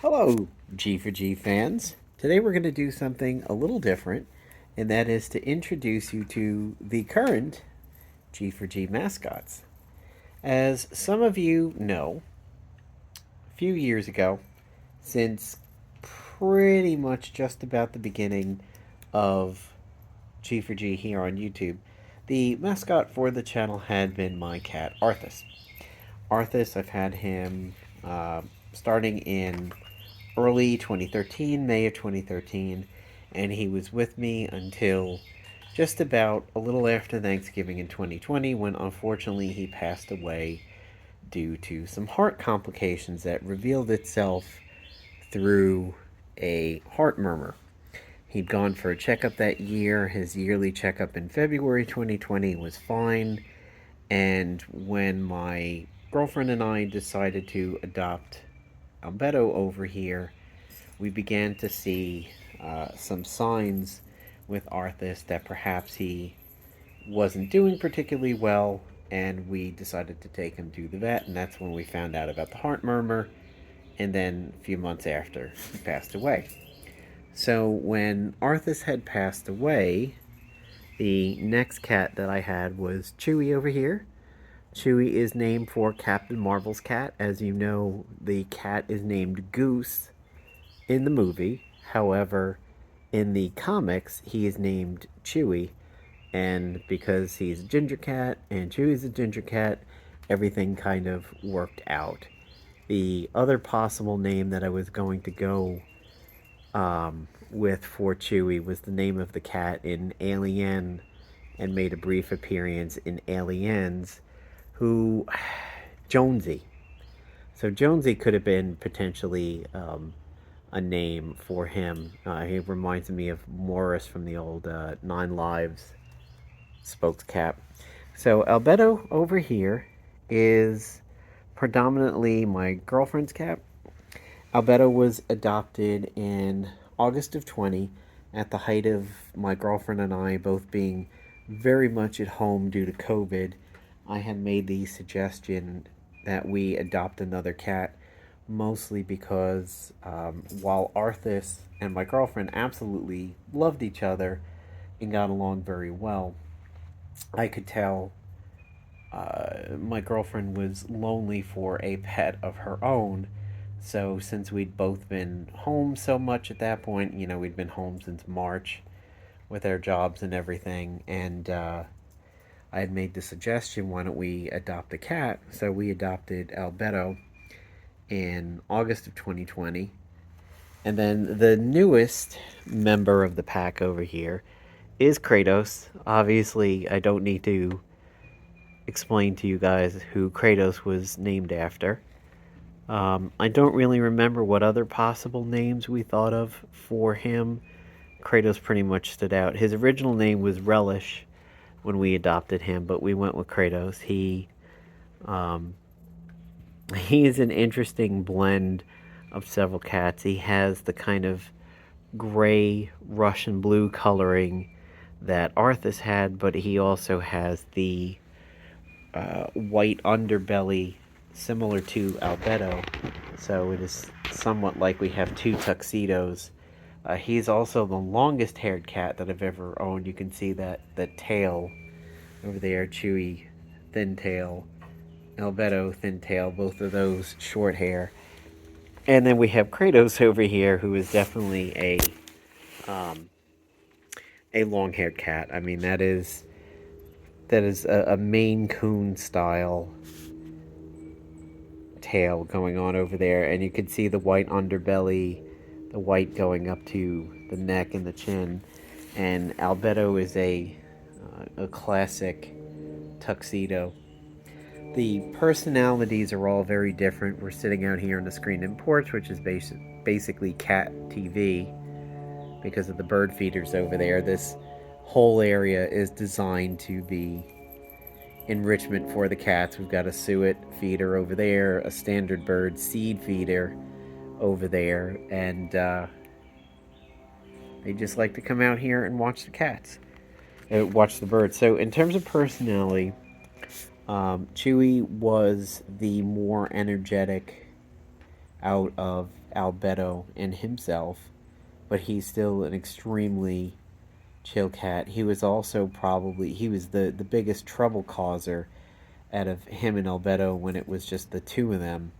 Hello, G4G fans. Today we're going to do something a little different, and that is to introduce you to the current G4G mascots. As some of you know, a few years ago, since pretty much just about the beginning of G4G here on YouTube, the mascot for the channel had been my cat, Arthas. Arthas, I've had him starting in early 2013, May of 2013, and he was with me until just about a little after Thanksgiving in 2020 when unfortunately he passed away due to some heart complications that revealed itself through a heart murmur. He'd gone for a checkup that year. His yearly checkup in February 2020 was fine. And when my girlfriend and I decided to adopt Albedo over here, we began to see some signs with Arthas that perhaps he wasn't doing particularly well, and we decided to take him to the vet, and that's when we found out about the heart murmur, and then a few months after, he passed away. So when Arthas had passed away, the next cat that I had was Chewie over here. Chewie is named for Captain Marvel's cat. As you know, the cat is named Goose in the movie. However, in the comics, he is named Chewie, and because he's a ginger cat and Chewie's a ginger cat, everything kind of worked out. The other possible name that I was going to go with for Chewie was the name of the cat in Alien, and made a brief appearance in Aliens, who Jonesy. So Jonesy could have been potentially a name for him. He reminds me of Morris from the old Nine Lives spokes cap. So Albedo over here is predominantly my girlfriend's cat. Albedo was adopted in August of 20 at the height of my girlfriend and I both being very much at home due to COVID. I had made the suggestion that we adopt another cat, mostly because while Arthas and my girlfriend absolutely loved each other and got along very well, I could tell my girlfriend was lonely for a pet of her own. So since we'd both been home so much at that point, we'd been home since March with our jobs and everything, and I had made the suggestion, why don't we adopt a cat? So we adopted Albedo in August of 2020. And then the newest member of the pack over here is Kratos. Obviously, I don't need to explain to you guys who Kratos was named after. I don't really remember what other possible names we thought of for him. Kratos pretty much stood out. His original name was Relish when we adopted him, but we went with Kratos. He is an interesting blend of several cats. He has the kind of gray Russian blue coloring that Arthas had, but he also has the white underbelly similar to Albedo. So it is somewhat like we have two tuxedos. He's also the longest haired cat that I've ever owned. You can see that tail over there, Chewie, thin tail, Albedo, thin tail, both of those short hair. And then we have Kratos over here, who is definitely a long-haired cat. I mean, that is a Maine Coon style tail going on over there, and you can see the white underbelly, the white going up to the neck and the chin. And Albedo is a classic tuxedo. The personalities are all very different. We're sitting out here on the screen in porch, which is basically cat TV because of the bird feeders over there. This whole area is designed to be enrichment for the cats. We've got a suet feeder over there, a standard bird seed feeder over there, and they just like to come out here and watch the cats, watch the birds. So in terms of personality, Chewie was the more energetic out of Albedo and himself, but he's still an extremely chill cat. He was also probably he was the biggest trouble causer out of him and Albedo when it was just the two of them,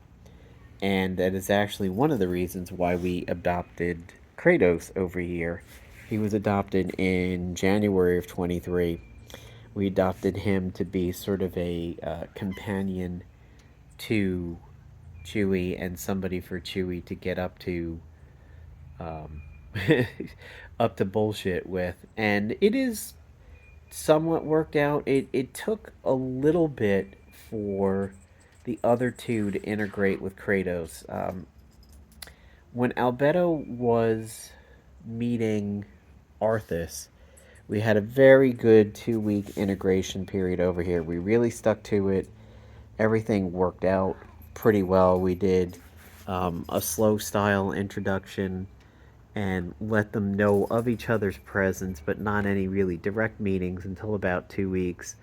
and that is actually one of the reasons why we adopted Kratos over here. He was adopted in January of 23. We adopted him to be sort of a companion to Chewie and somebody for Chewie to get up to um, up to bullshit with, and it is somewhat worked out. It took a little bit for the other two to integrate with Kratos. When Albedo was meeting Arthas, we had a very good 2 week integration period over here. We really stuck to it. Everything worked out pretty well. We did a slow style introduction and let them know of each other's presence, but not any really direct meetings until about 2 weeks.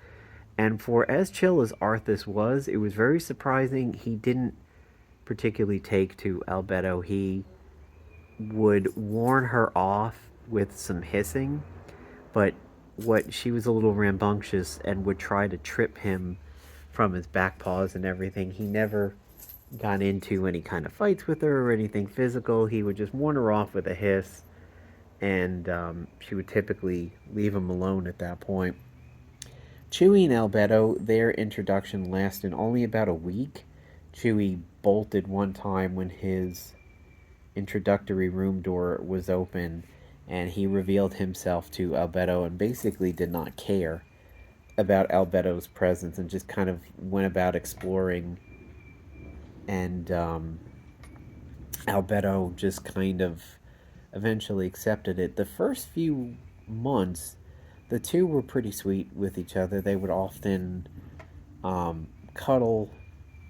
And for as chill as Arthas was, it was very surprising he didn't particularly take to Albedo. He would warn her off with some hissing, but what she was a little rambunctious and would try to trip him from his back paws and everything. He never got into any kind of fights with her or anything physical. He would just warn her off with a hiss, and she would typically leave him alone at that point. Chewie and Albedo, their introduction lasted only about a week. Chewie bolted one time when his introductory room door was open, and he revealed himself to Albedo and basically did not care about Albedo's presence and just kind of went about exploring. And Albedo just kind of eventually accepted it. The first few months, the two were pretty sweet with each other. They would often cuddle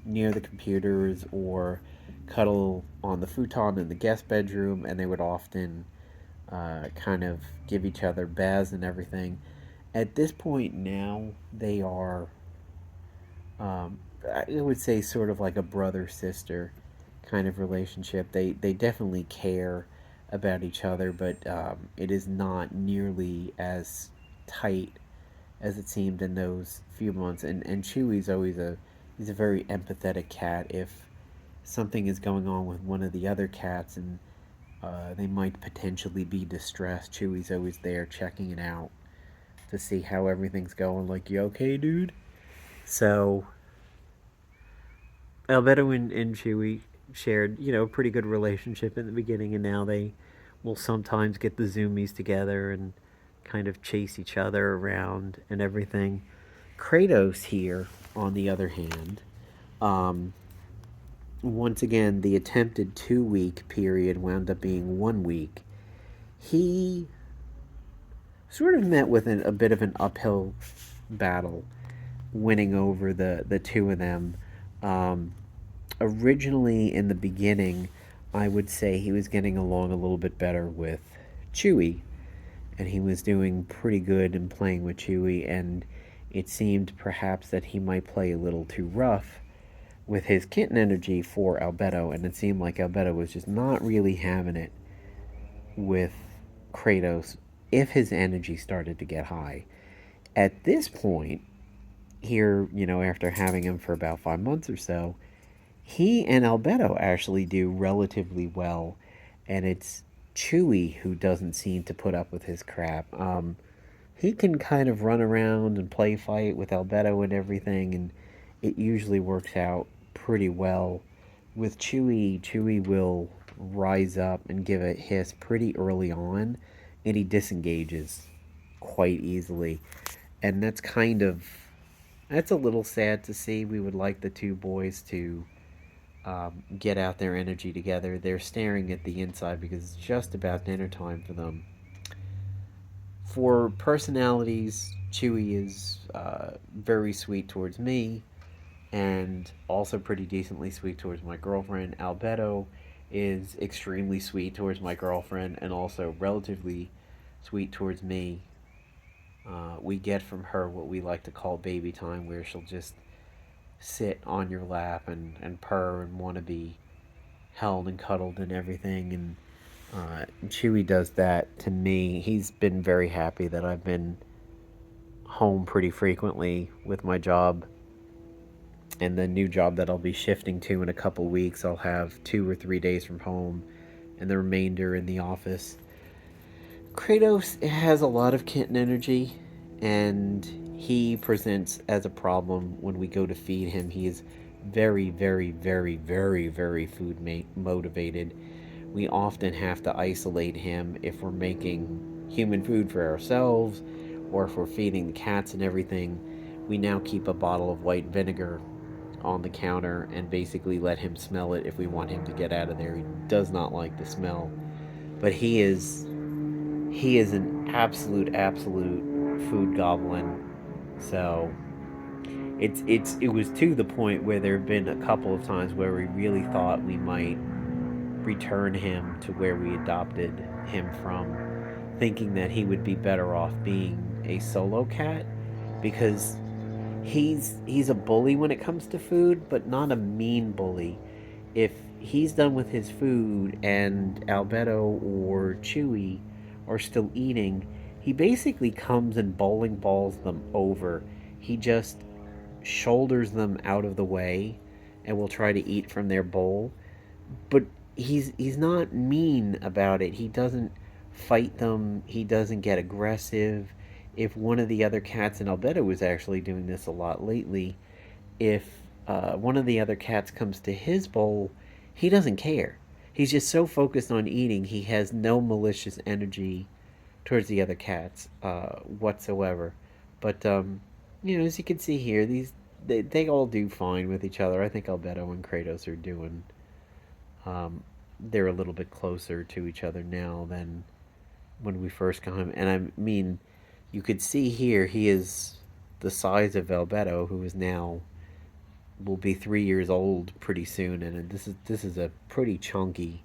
near the computers or cuddle on the futon in the guest bedroom, and they would often kind of give each other baths and everything. At this point now, they are, I would say, sort of like a brother sister kind of relationship. They definitely care about each other, but it is not nearly as tight as it seemed in those few months. And Chewie's always he's a very empathetic cat. If something is going on with one of the other cats and they might potentially be distressed, Chewie's always there checking it out to see how everything's going. Like, you okay, dude? So Albedo and Chewie shared, a pretty good relationship in the beginning, and now they will sometimes get the zoomies together and kind of chase each other around and everything. Kratos here, on the other hand, um, once again, the attempted 2 week period wound up being 1 week. He sort of met with a bit of an uphill battle, winning over the two of them. Um, Originally, in the beginning, I would say he was getting along a little bit better with Chewie, and he was doing pretty good in playing with Chewie, and it seemed perhaps that he might play a little too rough with his kitten energy for Albedo, and it seemed like Albedo was just not really having it with Kratos if his energy started to get high. At this point, here, after having him for about 5 months or so, he and Albedo actually do relatively well, and it's Chewie who doesn't seem to put up with his crap. He can kind of run around and play fight with Albedo and everything, and it usually works out pretty well. With Chewie, Chewie will rise up and give a hiss pretty early on, and he disengages quite easily. And that's a little sad to see. We would like the two boys to get out their energy together. They're staring at the inside because it's just about dinner time for them. For personalities, Chewie is very sweet towards me and also pretty decently sweet towards my girlfriend. Albedo is extremely sweet towards my girlfriend and also relatively sweet towards me. We get from her what we like to call baby time, where she'll just sit on your lap and purr and want to be held and cuddled and everything. And Chewie does that to me. He's been very happy that I've been home pretty frequently with my job. And the new job that I'll be shifting to in a couple weeks, I'll have 2 or 3 days from home and the remainder in the office. Kratos has a lot of kitten energy, and he presents as a problem when we go to feed him. He is very, very, very, very, very food motivated. We often have to isolate him if we're making human food for ourselves or if we're feeding the cats and everything. We now keep a bottle of white vinegar on the counter and basically let him smell it if we want him to get out of there. He does not like the smell, but he is an absolute food goblin. So it was to the point where there have been a couple of times where we really thought we might return him to where we adopted him from, thinking that he would be better off being a solo cat, because he's a bully when it comes to food, but not a mean bully. If he's done with his food and Albedo or Chewie are still eating, he basically comes and bowling balls them over. He just shoulders them out of the way and will try to eat from their bowl. But he's not mean about it. He doesn't fight them. He doesn't get aggressive. If one of the other cats, and Albedo was actually doing this a lot lately, if one of the other cats comes to his bowl, he doesn't care. He's just so focused on eating, he has no malicious energy towards the other cats whatsoever. But as you can see here, they all do fine with each other. I think Albedo and Kratos are doing. They're a little bit closer to each other now than when we first got him. And I mean, you could see here he is the size of Albedo, who is now will be 3 years old pretty soon, and this is a pretty chunky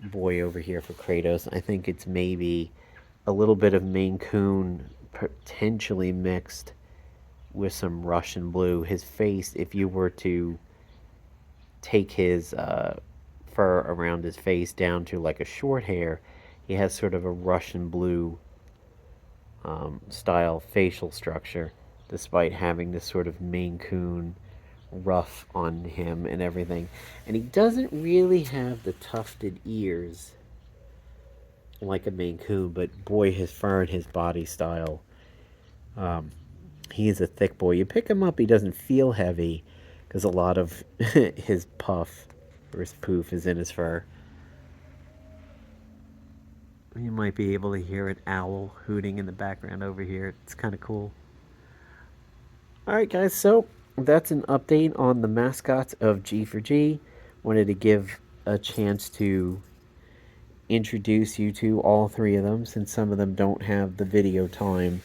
boy over here for Kratos. I think it's maybe a little bit of Maine Coon potentially mixed with some Russian blue. His face, if you were to take his fur around his face down to like a short hair, he has sort of a Russian blue style facial structure, despite having this sort of Maine Coon rough on him and everything. And he doesn't really have the tufted ears like a Maine Coon, but boy, his fur and his body style. He is a thick boy. You pick him up, he doesn't feel heavy because a lot of his puff or his poof is in his fur. You might be able to hear an owl hooting in the background over here. It's kind of cool. Alright guys, so that's an update on the mascots of G4G. Wanted to give a chance to introduce you to all three of them, since some of them don't have the video time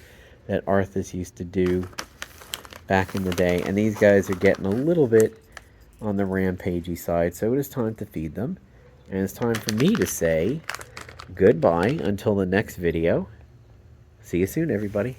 that Arthas used to do back in the day. And these guys are getting a little bit on the rampagey side, so it is time to feed them. And it's time for me to say goodbye until the next video. See you soon, everybody.